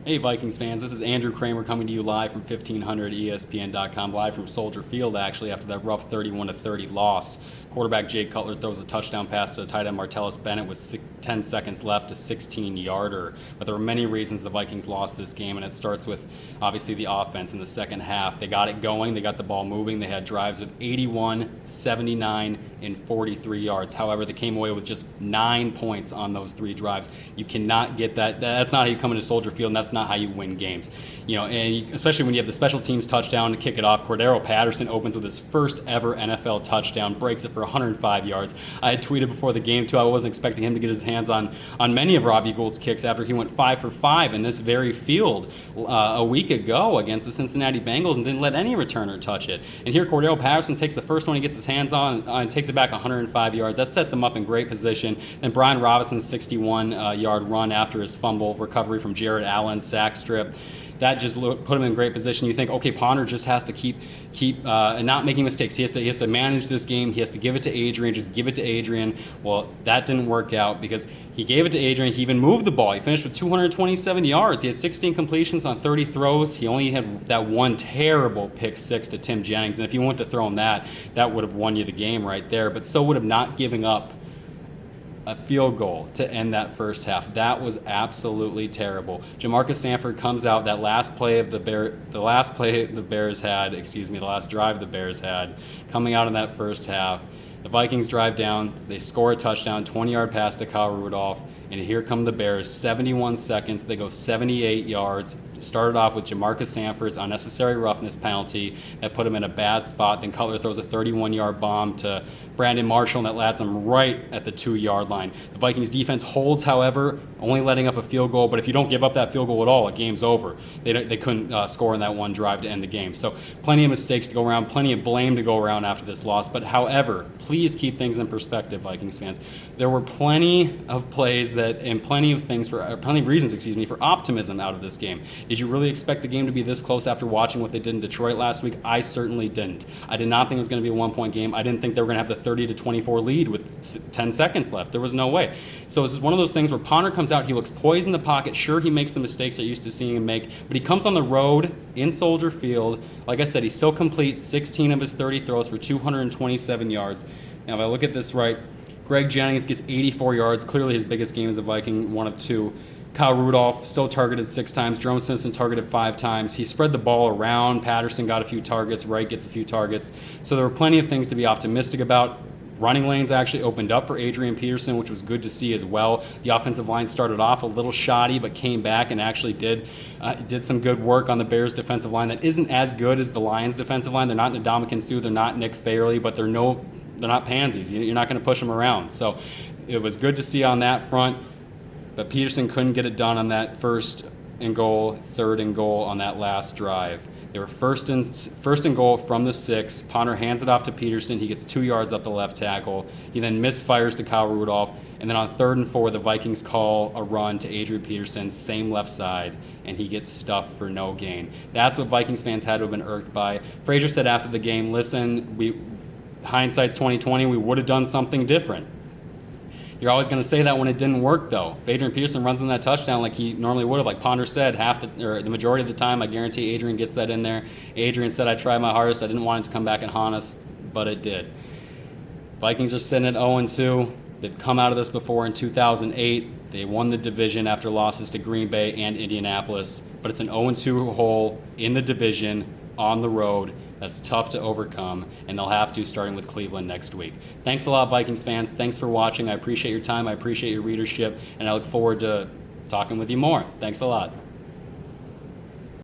Hey Vikings fans, this is Andrew Krammer coming to you live from 1500ESPN.com, live from Soldier Field actually after that rough 31-30 loss. Quarterback Jay Cutler throws a touchdown pass to tight end Martellus Bennett with 10 seconds left, a 16-yarder. But there were many reasons the Vikings lost this game, and it starts with obviously the offense in the second half. They got it going, they got the ball moving, they had drives of 81, 79, and 43 yards. However, they came away with just 9 points on those 3 drives. You cannot get that. That's not how you come into Soldier Field, and that's not how you win games. And especially when you have the special teams touchdown to kick it off. Cordero Patterson opens with his first ever NFL touchdown, breaks it for 105 yards. I had tweeted before the game too, I wasn't expecting him to get his hands on many of Robbie Gould's kicks after he went 5 for 5 in this very field a week ago against the Cincinnati Bengals and didn't let any returner touch it. And here Cordero Patterson takes the first one he gets his hands on and takes it back 105 yards. That sets him up in great position. Then Brian Robinson's 61-yard run after his fumble recovery from Jared Allen's sack strip. That just put him in great position. You think, okay, Ponder just has to keep not making mistakes. He has to manage this game. He has to give it to Adrian. Just give it to Adrian. Well, that didn't work out because he gave it to Adrian. He even moved the ball. He finished with 227 yards. He had 16 completions on 30 throws. He only had that one terrible pick 6 to Tim Jennings. And if you went to throw him that would have won you the game right there. But so would have not giving up a field goal to end that first half. That was absolutely terrible. Jamarcus Sanford comes out. That last drive the Bears had, coming out in that first half. The Vikings drive down. They score a touchdown, 20-yard pass to Kyle Rudolph, and here come the Bears. 71 seconds. They go 78 yards. Started off with Jamarcus Sanford's unnecessary roughness penalty that put him in a bad spot. Then Cutler throws a 31-yard bomb to Brandon Marshall, and that lands him right at the 2-yard line. The Vikings defense holds, however, only letting up a field goal. But if you don't give up that field goal at all, the game's over. They couldn't score in that one drive to end the game. So plenty of mistakes to go around, plenty of blame to go around after this loss. But however, please keep things in perspective, Vikings fans. There were plenty of plays and plenty of reasons for optimism out of this game. Did you really expect the game to be this close after watching what they did in Detroit last week? I certainly didn't. I did not think it was going to be a one-point game. I didn't think they were going to have the 30-24 lead with 10 seconds left. There was no way. So this is one of those things where Ponder comes out, he looks poised in the pocket. Sure, he makes the mistakes they're used to seeing him make, but he comes on the road in Soldier Field. Like I said, he still completes 16 of his 30 throws for 227 yards. Now, if I look at this right, Greg Jennings gets 84 yards, clearly his biggest game as a Viking, one of 2. Kyle Rudolph still targeted 6 times. Jerome Simpson targeted 5 times. He spread the ball around. Patterson got a few targets. Wright gets a few targets. So there were plenty of things to be optimistic about. Running lanes actually opened up for Adrian Peterson, which was good to see as well. The offensive line started off a little shoddy, but came back and actually did some good work on the Bears' defensive line that isn't as good as the Lions' defensive line. They're not Ndamukong Suh. They're not Nick Fairley, but they're not pansies. You're not going to push them around. So it was good to see on that front. But Peterson couldn't get it done on that 1st and goal, 3rd and goal on that last drive. They were first and goal from the 6. Ponder hands it off to Peterson. He gets 2 yards up the left tackle. He then misfires to Kyle Rudolph. And then on 3rd and 4, the Vikings call a run to Adrian Peterson, same left side, and he gets stuffed for no gain. That's what Vikings fans had to have been irked by. Frazier said after the game, listen, hindsight's 20/20, we would have done something different. You're always going to say that when it didn't work, though. If Adrian Peterson runs in that touchdown like he normally would have, like Ponder said, the majority of the time, I guarantee Adrian gets that in there. Adrian said, I tried my hardest. I didn't want it to come back and haunt us, but it did. Vikings are sitting at 0-2. They've come out of this before in 2008. They won the division after losses to Green Bay and Indianapolis, but it's an 0-2 hole in the division on the road. That's tough to overcome, and they'll have to starting with Cleveland next week. Thanks a lot, Vikings fans. Thanks for watching. I appreciate your time. I appreciate your readership, and I look forward to talking with you more. Thanks a lot.